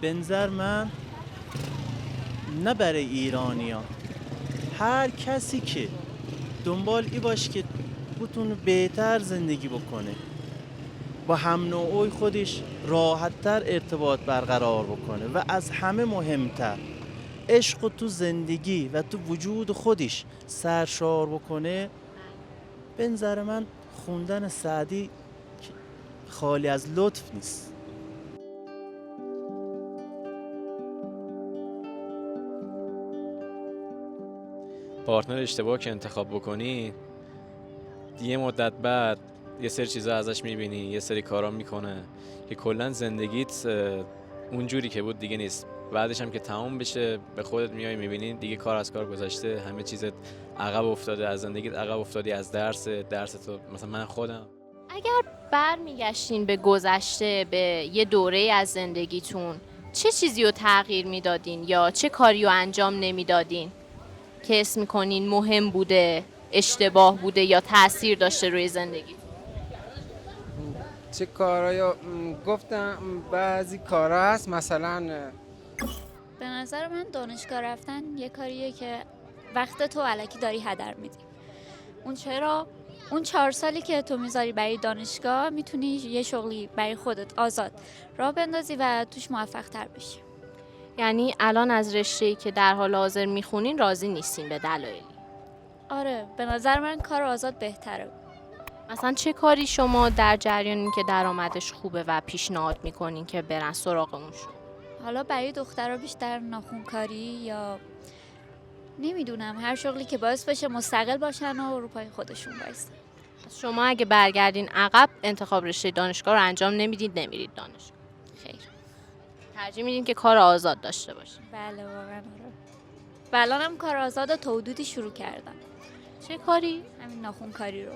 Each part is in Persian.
به نظر من نه برای ایرانیا، هر کسی که دنبال ای باش که بتونه بهتر زندگی بکنه، با هم نوعی خودش راحتتر ارتباط برقرار بکنه و از همه مهمتر عشق تو زندگی و تو وجود خودش سرشار بکنه، به نظر من خوندن سعدی خالی از لطف نیست. پارتنر اشتباه که انتخاب بکنی، یه مدت بعد یه سری چیزا ازش میبینی، یه سری کارا میکنه که کلا زندگیت اونجوری که بود دیگه نیست. بعدش هم که تمام بشه به خودت میای میبینی دیگه کار از کار گذشته، همه چیزت عقب افتاده، از زندگیت عقب افتادی، از درس تو. مثلا من خودم اگر برمیگشتین به گذشته، به یه دوره از زندگیتون، چه چیزی رو تغییر میدادین یا چه کاری رو انجام نمیدادین که حس میکنین مهم بوده، اشتباه بوده یا تأثیر داشته روی زندگی؟ چه کارایی گفتم بعضی کارا هست مثلا به نظر من دانشگاه رفتن یه کاریه که وقت تو الکی داری هدر میدی. اون چرا؟ اون 4 سالی که تو میذاری برای دانشگاه میتونی یه شغلی برای خودت آزاد راه بندازی و توش موفق تر بشی. یعنی الان از رشته‌ای که در حال حاضر میخونین راضی نیستین به دلایلی؟ آره، به نظر من کار آزاد بهتره. مثلا چه کاری شما در جریانین که درآمدش خوبه و پیشنهاد میکنین که برن سراغ اون شغل؟ حالا برای دخترها بیشتر ناخونکاری یا نمیدونم هر شغلی که باعث بشه مستقل باشن و رو پای خودشون وایسن. شما اگه برگردین عقب انتخاب رشته دانشگاه رو انجام نمیدید، نمیرید دانشگاه؟ خیر. ترجیح میدین که کار آزاد داشته باشین؟ بله واقعا آره. و الانم کار آزاد تا حدودی شروع کردم. چه کاری؟ همین ناخونکاری رو.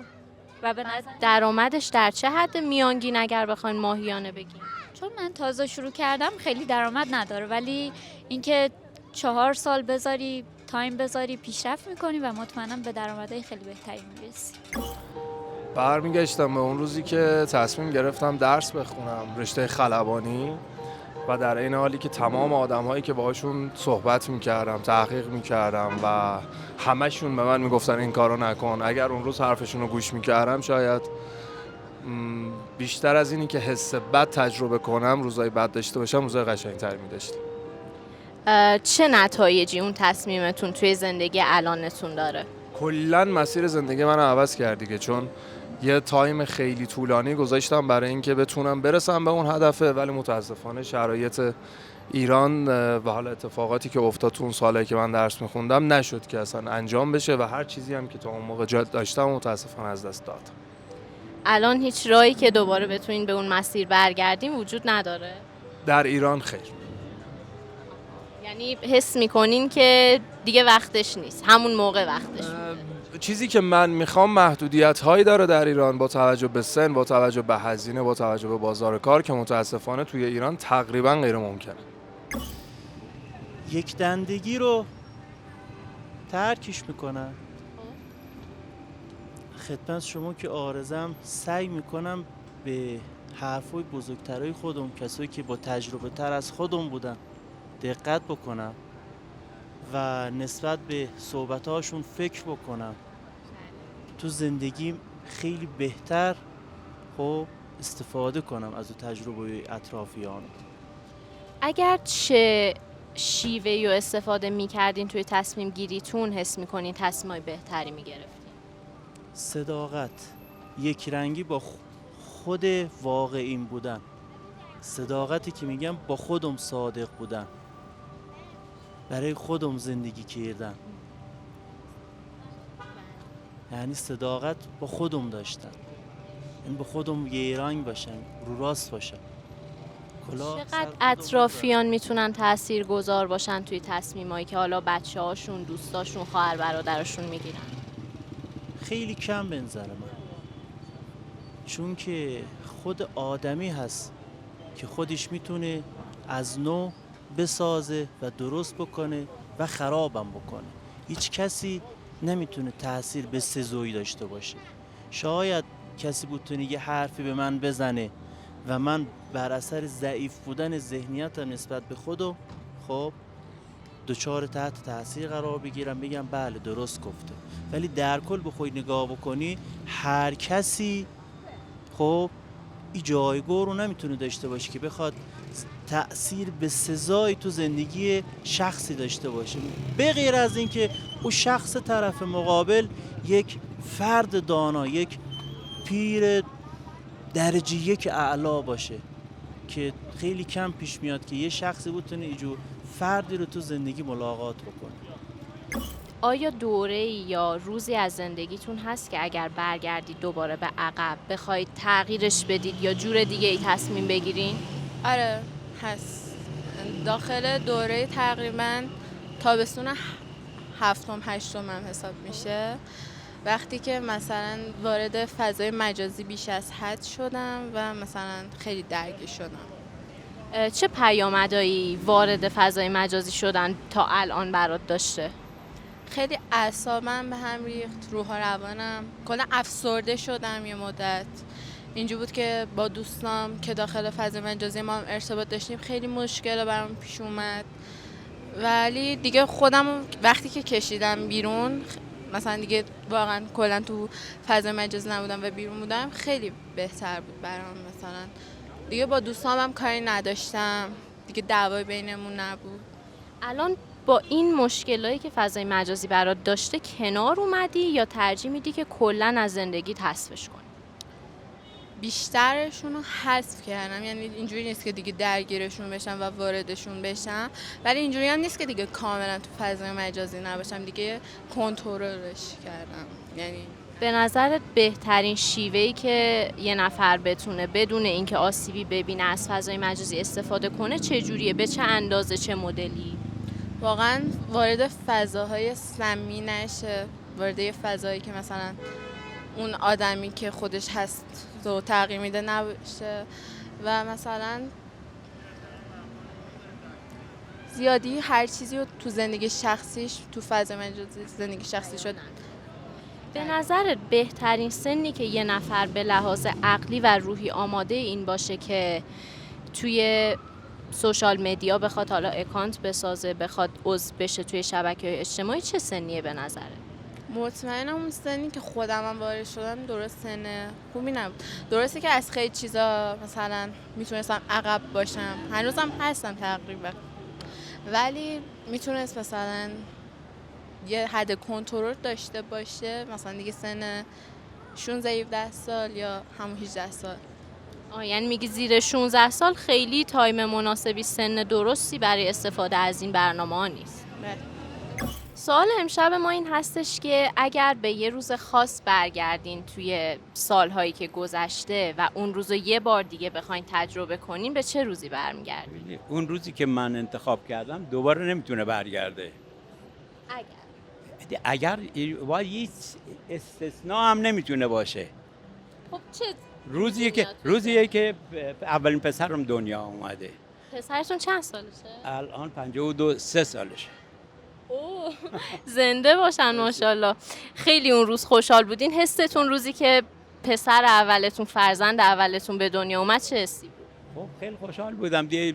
و به نظر درآمدش در چه حد میانگین اگر بخواین ماهیانه بگین؟ چون من تازه شروع کردم خیلی درآمد نداره، ولی اینکه 4 سال بذاری تایم بذاری پیشرفت میکنی و مطمئنم به درآمدهای خیلی بهتری میرسی. برمیگشتم به اون روزی که تصمیم گرفتم درس بخونم رشته خلبانی و در این حالی که تمام آدم‌هایی که باهاشون صحبت می‌کردم، تحقیق می‌کردم و همشون به من میگفتن این کارو نکن، اگر اون روز حرفشون رو گوش می‌کردم شاید بیشتر از اینی که حس بد تجربه کنم روزای بد داشته باشم روزای قشنگ‌تری می‌داشتم. چه نتایجی اون تصمیمتون توی زندگی الانتون داره؟ کلاً مسیر زندگی من رو عوض کردی که چون یه تایم خیلی طولانی گذاشتم برای اینکه بتونم برسم به اون هدفه، ولی متاسفانه شرایط ایران و حالا اتفاقاتی که افتاد تو اون سالایی که من درس میخوندم نشد که اصلا انجام بشه و هر چیزی هم که تا اون موقع جا داشتم متاسفانه از دست دادم. الان هیچ راهی که دوباره بتونین به اون مسیر برگردین وجود نداره؟ در ایران خیر. یعنی حس میکنین که دیگه وقتش نیست، همون موقع وقتش بود؟ چیزی که من میخوام محدودیت هایی داره در ایران با توجه به سن، با توجه به هزینه، با توجه به بازار کار که متاسفانه توی ایران تقریبا غیر ممکنه. یک دندگی رو ترکش میکنن. خدمت شما که آرزم سعی میکنم به حرفای بزرگترای خودم، کسایی که با تجربه تر از خودم بودن دقت بکنم و نسبت به صحبتاشون فکر بکنم، تو زندگیم خیلی بهتر خب استفاده کنم از اون تجربه اطرافیان. اگر چه شیوهی رو استفاده میکردین توی تصمیم گیریتون حس میکنین تصمیمای بهتری میگرفتین؟ صداقت، یک رنگی با خود واقعیم بودن، صداقتی که میگم با خودم صادق بودن، برای خودم زندگی کردن، یعنی صداقت با خودم داشتن، این با خودم یه رنگ باشم، رو راست باشم. چقدر اطرافیان میتونن تأثیر گذار باشن توی تصمیمایی که حالا بچه هاشون، دوستاشون، خواهر برادرشون میگیرن؟ خیلی کم به نظر من، چون که خود آدمی هست که خودش میتونه از نو بسازه و درست بکنه و خرابم بکنه. هیچ کسی نمیتونه تأثیر به سزویی داشته باشه. شاید کسی بتونه یه حرفی به من بزنه و من بر اثر ضعیف بودن ذهنیتم نسبت به خودم خب دچار تحت تاثیر قرار بگیرم بگم بله درست گفته. ولی در کل بخوای نگاه بکنی هر کسی خب این جایگاه رو نمیتونه داشته باشه که بخواد تأثیر به سزای تو زندگی شخصی داشته باشه، به غیر از اینکه اون شخص طرف مقابل یک فرد دانا، یک پیر درجه یک اعلا باشه، که خیلی کم پیش میاد که یه شخصی بتونه اینجور فردی رو تو زندگی ملاقات بکنه. آیا دوره‌ای یا روزی از زندگیتون هست که اگر برگردید دوباره به عقب بخواید تغییرش بدید یا جور دیگه ای تصمیم بگیرین؟ آره هست. داخل دوره تقریبا تابستون هفتم هشتم هم حساب میشه، وقتی که مثلا وارد فضای مجازی بیش از حد شدم و مثلا خیلی درگیر شدم. چه پیامدهایی وارد فضای مجازی شدن تا الان برات داشته؟ خیلی اعصابم به هم ریخت، روح و روانم کلا افسرده شدم. یه مدت اینجور بود که با دوستام که داخل فضای مجازی ما هم ارتباط داشتیم خیلی مشکل برام پیش اومد، ولی دیگه خودم وقتی که کشیدم بیرون، مثلا دیگه واقعا کلا تو فضای مجازی نبودم و بیرون بودم، خیلی بهتر بود برام. مثلا دیگه با دوستام هم کاری نداشتم، دیگه دعوای بینمون نبود. الان با این مشکلایی که فضای مجازی برات داشته کنار اومدی یا ترجیح میدی که کلا از زندگیت حذفش کنی؟ بیشترشون رو حذف کردم، یعنی اینجوری نیست که دیگه درگیرشون بشم و واردشون بشم، ولی اینجوری هم نیست که دیگه کاملا تو فضای مجازی نباشم، دیگه کنترلش کردم. یعنی به نظرت بهترین شیوهی که یه نفر بتونه بدون اینکه آسیبی ببینه از فضای مجازی استفاده کنه چه جوریه؟ به چه اندازه، چه مدلی؟ واقعا وارد فضاهای سمی نشه، وارد یه فضایی که مثلا اون آدمی که خودش هست و تغییر میده نباشه و مثلا زیادی هر چیزی رو تو زندگی شخصیش تو فضای مجازی زندگی شخصی شدن. به نظرت بهترین سنی که یه نفر به لحاظ عقلی و روحی آماده این باشه که توی سوشال مدیا بخواد حالا اکانت بسازه، بخواد عضو بشه توی شبکه‌های اجتماعی، چه سنیه به نظرت؟ مطمئنم اون سنی که خودم هم وارد شدم درست سن خوبی نبود. درسته که از خیلی چیزا مثلا میتونستم عقب باشم، هنوزم هستم تقریبا، ولی میتونست مثلا یه حد کنترل داشته باشه، مثلا دیگه سن 16-17 سال یا همون 18 سال. یعنی میگی زیر 16 سال خیلی تایم مناسبی، سن درستی برای استفاده از این برنامه‌ها نیست. بله. سوال امشب ما این هستش که اگر به یه روز خاص برگردین توی سالهایی که گذشته و اون روز رو یه بار دیگه بخواین تجربه کنین، به چه روزی برمیگردین؟ اون روزی که من انتخاب کردم دوباره نمیتونه برگرده. اگر هیچ استثناء هم نمیتونه باشه. خب چه روزیه که اولین پسرم دنیا اومده. پسرتون چند سالشه؟ الان 52 سالشه. اوه زنده باشن ماشاءالله. خیلی اون روز خوشحال بودین؟ حستون روزی که پسر اولتون، فرزند اولتون به دنیا اومد چه حسی بود؟ خب خیلی خوشحال بودم دیگه.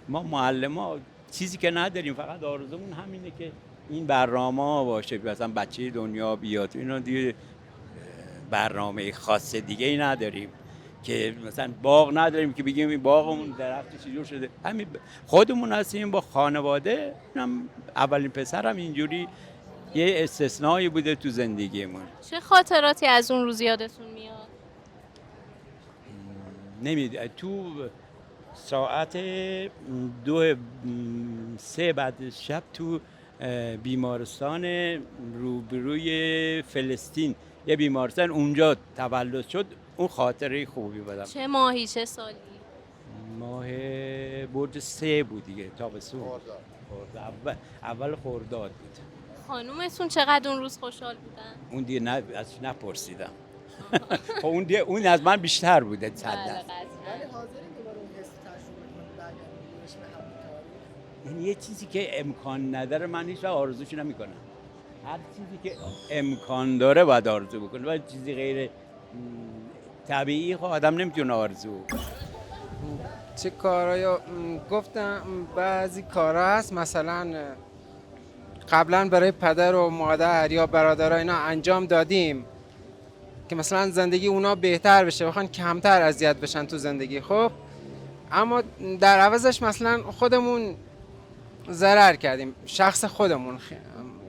ما معلم‌ها چیزی که نداریم، فقط آرزومون همینه که این برنامه باشه، مثلا بچه دنیا بیاد. اینا دیگه برنامه خاص دیگه ای نداریم که مثلا باغ نداریم که بگیم این باغمون درخت چجور شده. همین خودمون هستیم با خانواده. هم اولین پسرم اینجوری یه استثنایی بوده تو زندگیمون. چه خاطراتی از اون روز یادتون میاد؟ نمیده تو ساعت 2-3 بعد شب تو بیمارستان روبروی فلسطین، یه بیمارستان اونجا تولد شد. اون خاطره خوبی بودم. چه ماهی، چه سالی؟ ماه برج 3 بود دیگه، تابستون. اول خرداد بود. خانومتون چقدر اون روز خوشحال بودن؟ اون دیگه ازش نپرسیدم. خب اون از من بیشتر بوده 100%. یعنی یه چیزی که امکان نداره من هیچ وقت آرزوش نمی‌کنم. هر چیزی که امکان داره باید آرزو بکنه. ولی چیزی غیر طبیعی خب آدم نمیتونه آرزو. چه کارایی گفتم بعضی کارا هست مثلا قبلا برای پدر و مادر یا برادرها اینا انجام دادیم که مثلا زندگی اونا بهتر بشه، بخوان کمتر اذیت بشن تو زندگی. خب اما در عوضش مثلا خودمون ضرر کردیم، شخص خودمون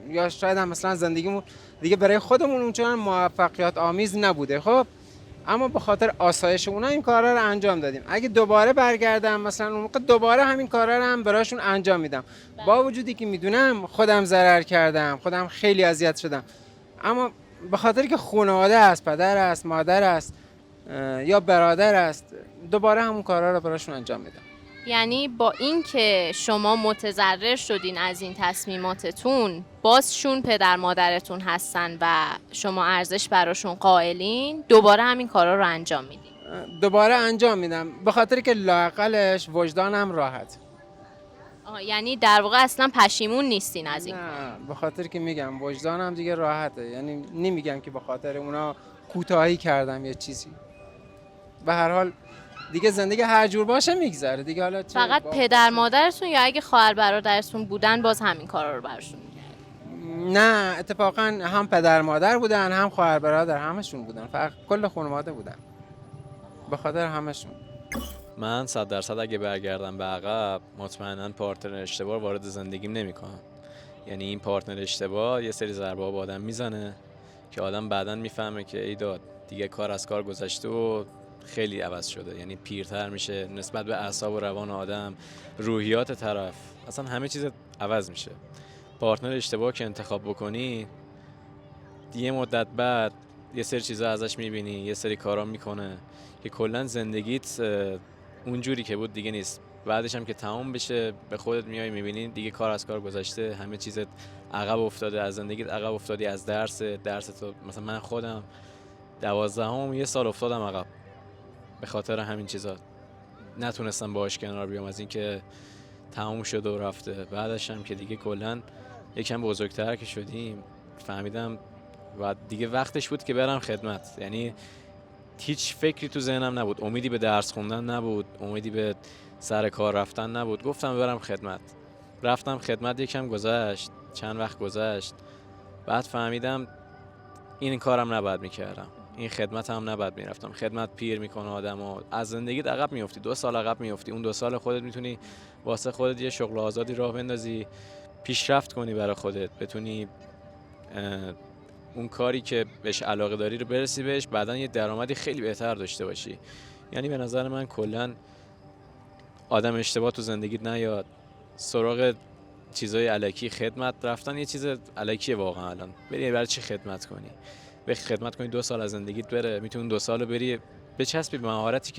یا شاید هم مثلا زندگیمون دیگه برای خودمون اونچنان موفقیت آمیز نبوده. خب اما به خاطر آسایش اونا این کارا رو انجام دادیم. اگه دوباره برگردم مثلا اون موقع دوباره همین کارا رو هم براشون انجام میدم، با وجودی که میدونم خودم ضرر کردم، خودم خیلی اذیت شدم، اما به خاطر که خانواده است، پدر است، مادر است یا برادر است، دوباره همون کارا رو براشون انجام میدم. یعنی با اینکه شما متضرر شدین از این تصمیماتتون، بازشون پدر مادرتون هستن و شما ارزش براشون قائلین، دوباره همین کارا رو انجام میدین؟ دوباره انجام میدم به خاطر که لااقلش وجدانم راحت. یعنی در واقع اصلا پشیمون نیستین از این؟ نه، به خاطر که میگم وجدانم دیگه راحته، یعنی نمیگم که به خاطر اونا کوتاهی کردم یه چیزی. به هر حال دیگه زندگی هر جور باشه میگذره دیگه. حالا فقط پدر مادرتون یا اگه خواهر برادرتون بودن باز همین کارا رو براشون می‌کردین؟ نه، اتفاقا هم پدر مادر بودن هم خواهر برادر، همشون بودن، فقط کل خانواده بودن، به خاطر همشون. من 100% اگه برگردم به عقب مطمئنا پارتنر اشتباه وارد زندگیم نمیکنم. یعنی این پارتنر اشتباه یه سری ضربه ها به آدم میزنه که آدم بعداً میفهمه که ای داد دیگه کار از کار گذشته و خیلی عوض شده. یعنی پیرتر میشه نسبت به اعصاب و روان آدم، روحیات طرف، اصلا همه چیز عوض میشه. پارتنر اشتباه که انتخاب بکنی یه مدت بعد یه سری چیزا ازش میبینی، یه سری کارا میکنه که کلا زندگیت اونجوری که بود دیگه نیست. بعدش هم که تمام بشه به خودت میای میبینی دیگه کار از کار گذشته، همه چیزت عقب افتاده، از زندگیت عقب افتادی، از درس تو. مثلا من خودم 12 یه سال افتادم عقب به خاطر همین چیزا، نتونستم باهاش کنار بیام از اینکه تمام شد و رفته. بعدش هم که دیگه کلا یکم بزرگتر که شدیم فهمیدم و دیگه وقتش بود که برم خدمت. یعنی هیچ فکری تو ذهنم نبود، امیدی به درس خوندن نبود، امیدی به سر کار رفتن نبود، گفتم برم خدمت. رفتم خدمت، یکم گذشت، چند وقت گذشت، بعد فهمیدم این کارم نباید میکردم، این خدمت هم نباید میرفتم. خدمت پیر میکنه آدمو، از زندگیت عقب میافتی، 2 سال عقب میافتی. اون 2 سال خودت میتونی واسه خودت یه شغل آزادی راه بندازی، پیشرفت کنی برای خودت، بتونی اون کاری که بهش علاقه داری رو برسی بهش، بعدن یه درآمدی خیلی بهتر داشته باشی. یعنی به نظر من کلا آدم اشتباه تو زندگیت نیاد، سراغ چیزای الکی خدمت رفتن یه چیز الکیه واقعا. الان بری برای چی خدمت کنی؟ به خدمت کنی 2 سال از زندگیت بره، میتونی 2 سال بری بچسبی به مهارتی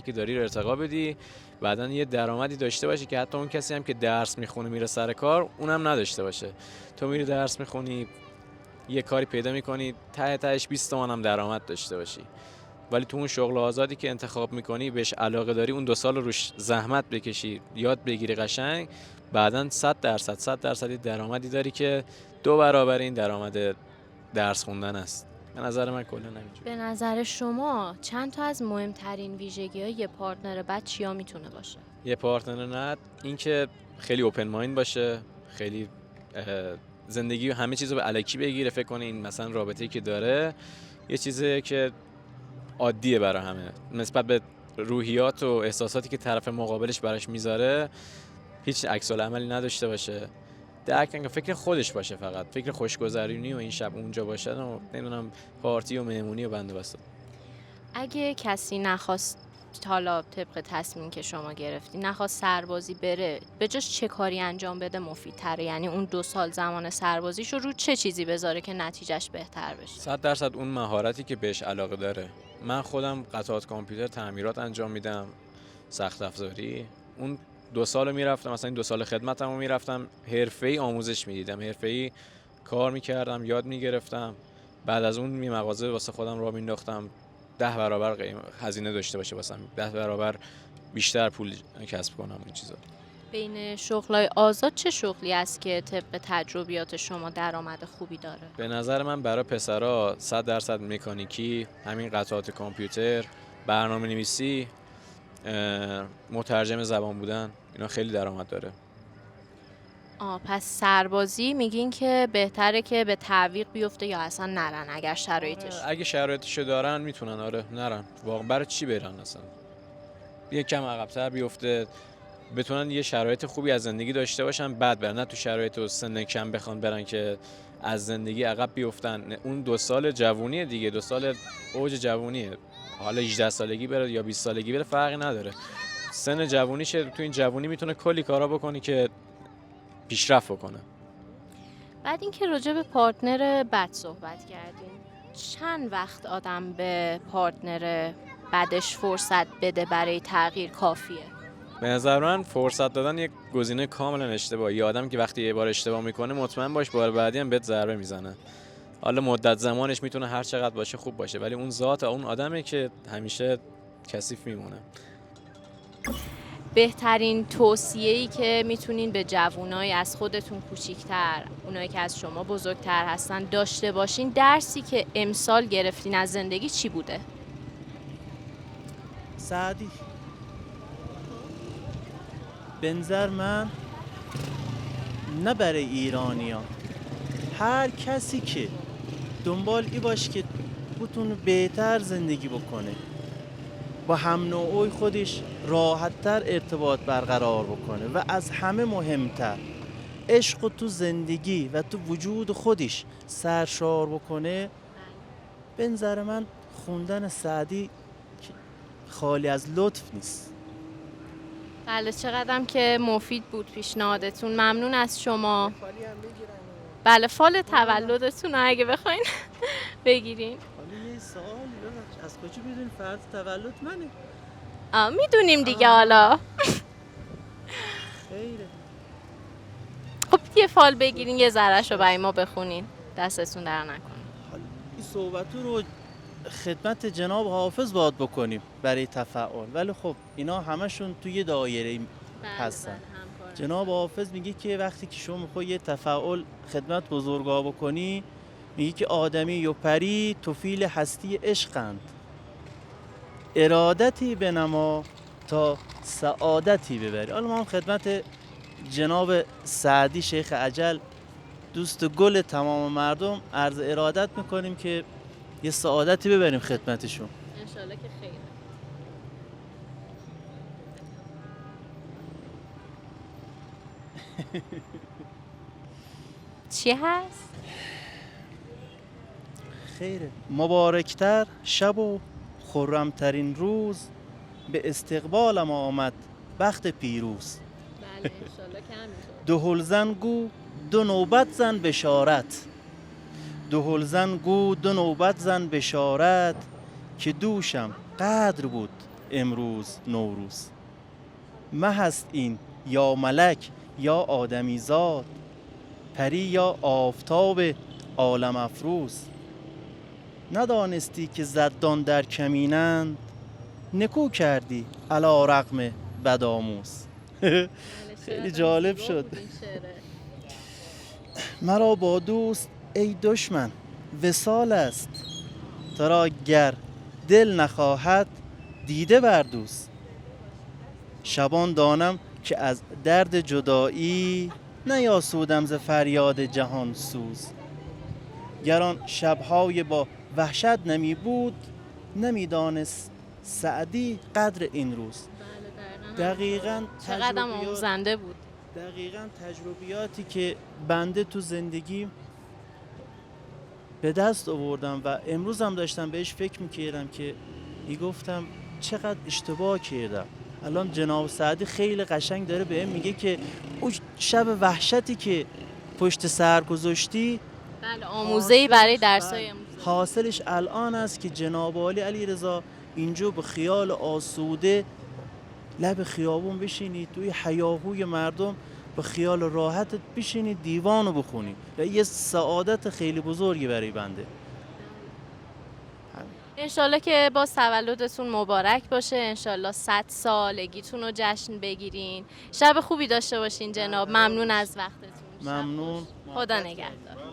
که داری رو ارتقا بدی، بعدن یه درآمدی داشته باشی که حتی اون کسی هم که درس میخونه میره سر کار اونم نداشته باشه. تو میری درس میخونی، یه کاری پیدا میکنی، تهش 20 تومن هم درآمد داشته باشی، ولی تو اون شغل آزادی که انتخاب میکنی بهش علاقه داری، اون 2 سال روش زحمت بکشی، یاد بگیری قشنگ، بعدن 100% درآمدی داری که 2 برابر این درآمد درس خوندن است. به نظر من کلا همینجوری. به نظر شما چند تا از مهمترین ویژگی‌های یه پارتنر بد چیا میتونه باشه؟ یه پارتنر نه این که خیلی اوپن مایند باشه، خیلی زندگی و همه چیزو به الکی بگیره، فکر کنه این مثلا رابطه‌ای که داره یه چیزی که عادیه برای همه، نسبت به روحیات و احساساتی که طرف مقابلش براش میذاره هیچ عکس العملی نداشته باشه، درک فکر خودش باشه، فقط فکر خوشگذرونی و این شب اونجا باشه و نمیدونم پارتی و مهمونی و بنده بسته. اگه کسی نخواست، حالا طبق تصمیم که شما گرفتی، نخواست سربازی بره، به جاش چه کاری انجام بده مفیدتره؟ یعنی اون 2 سال زمان سربازیش رو چه چیزی بذاره که نتیجهش بهتر بشه؟ 100% اون مهارتی که بهش علاقه داره. من خودم قطعات کامپیوتر تعمیرات انجام میدم، سخت افزاری. اون 2 سال میرفتم، مثلا این 2 سال خدمتمو میرفتم حرفه‌ای آموزش میدیدم، حرفه‌ای کار میکردم، یاد میگرفتم. بعد از اون می مغازه واسه خودم راه مینداختم، 10 برابر هزینه داشته باشه واسم، 10 برابر بیشتر پول کسب کنم این چیزا. بین شغلای آزاد چه شغلی است که طبق تجربیات شما درآمد خوبی داره؟ به نظر من برای پسرا 100% مکانیکی، همین قطعات کامپیوتر، برنامه نویسی، مترجم زبان بودن، اینا خیلی درآمد داره. پس سربازی میگین که بهتره که به تعویق بیفته یا اصلا نرن اگر شرایطش؟ اگه شرایطشو دارن میتونن، آره نرن. واقعا برای چی برن اصلا؟ یه کم عقب‌تر بیفته، بتونن یه شرایط خوبی از زندگی داشته باشن، بعد برن، نه تو شرایط و سن کم بخوان برن که از زندگی عقب بیفتن. اون 2 سال جوونیه دیگه، 2 سال اوج جوونیه. حالا 18 سالگی بره یا 20 سالگی بره فرقی نداره. سن جوونیشه، تو این جوونی میتونه کلی کارا بکنی که پیشرفت بکنه. بعد اینکه راجع به پارتنر بد صحبت کردیم، چند وقت آدم به پارتنر بدش فرصت بده برای تغییر کافیه؟ به نظر من فرصت دادن یک گزینه کاملا اشتباهی. یه آدم که وقتی یه بار اشتباه میکنه مطمئن باش بار بعدی هم بهت ضربه میزنه. حالا مدت زمانش میتونه هر چقدر باشه خوب باشه، ولی اون ذات اون آدمه که همیشه کثیف میمونه. بهترین توصیه‌ای که میتونین به جوونای از خودتون کوچیک‌تر، اونایی که از شما بزرگتر هستن داشته باشین، درسی که امسال گرفتین از زندگی چی بوده؟ سعدی به نظر من نه برای ایرانیان، هر کسی که دنبال ای باش که بتونه بهتر زندگی بکنه، با هم نوعی خودش راحتتر ارتباط برقرار بکنه و از همه مهمتر عشق تو زندگی و تو وجود خودش سرشار بکنه، به نظر من خوندن سعدی خالی از لطف نیست. بله، چقدرم که مفید بود پیشنهادتون. ممنون از شما. بله، فال تولدتون رو اگه بخواین بگیرین. حالا یه سوالی ببخش، از کجا بدون فرد تولد منه؟ میدونیم دیگه. حالا خیره. خب یه فال بگیرین، یه ذره‌شو رو برای ما بخونین، دستتون در نکنه. حالا این صحبتو رو خدمت جناب حافظ باید بکنیم برای تفاعل، ولی خب اینا همشون توی دایره هستن. جناب حافظ میگه که وقتی که شما میخوای یه تفاعل خدمت بزرگا بکنی، میگه که آدمی و پری طفیل هستی عشقند، ارادتی بنما تا سعادتی ببری. حالا ما هم خدمت جناب سعدی شیخ اجل، دوست گل تمام مردم، عرض ارادت میکنیم که یه سعادتی ببریم خدمتشون. انشالله که خیره. چی هست؟ خیره. مبارکتر شب و خرمترین روز، به استقبالم آمد بخت پیروز. بله انشالله که همینطور. دهل زن گو دو نوبت زن بشارت، دهل زن گو دو نوبت زن بشارت، که دوشم قدر بود امروز نوروز. مه هست این یا ملک یا آدمی زاد، پری یا آفتاب عالم افروز. ندانستی که زدان در کمینند، نکو کردی علی رغم بدآموز. خیلی جالب شد. مرا با دوست ای دشمن وصال است، ترا گر دل نخواهد دیده بر دوست. شبان دانم که از درد جدایی، نیاسودم ز فریاد جهان سوز. گران شبهای با وحشت نمی بود، نمیدانست سعدی قدر این روز. دقیقاً چقدرم آموزنده بود. دقیقاً تجربیاتی که بنده تو زندگی به دست آوردم و امروز هم داشتم بهش فکر میکردم که گفتم چقدر اشتباه کردم. الان جناب سعدی خیلی قشنگ داره بهم میگه که اون شب وحشتی که پشت سر گذاشتی، بله، آموزه‌ای برای درسای امروز. حاصلش الان است که جناب عالی علیرضا اینجا به خیال آسوده لب خیابون بشینی، توی هیاهوی مردم به خیال راحتت بشینی دیوانو بخونی و یه سعادت خیلی بزرگی برای بنده. انشالله که با تولدتون مبارک باشه، انشالله 100 سالگیتون رو جشن بگیرین. شب خوبی داشته باشین جناب. ممنون از وقتتون. ممنون. خدا نگهدار.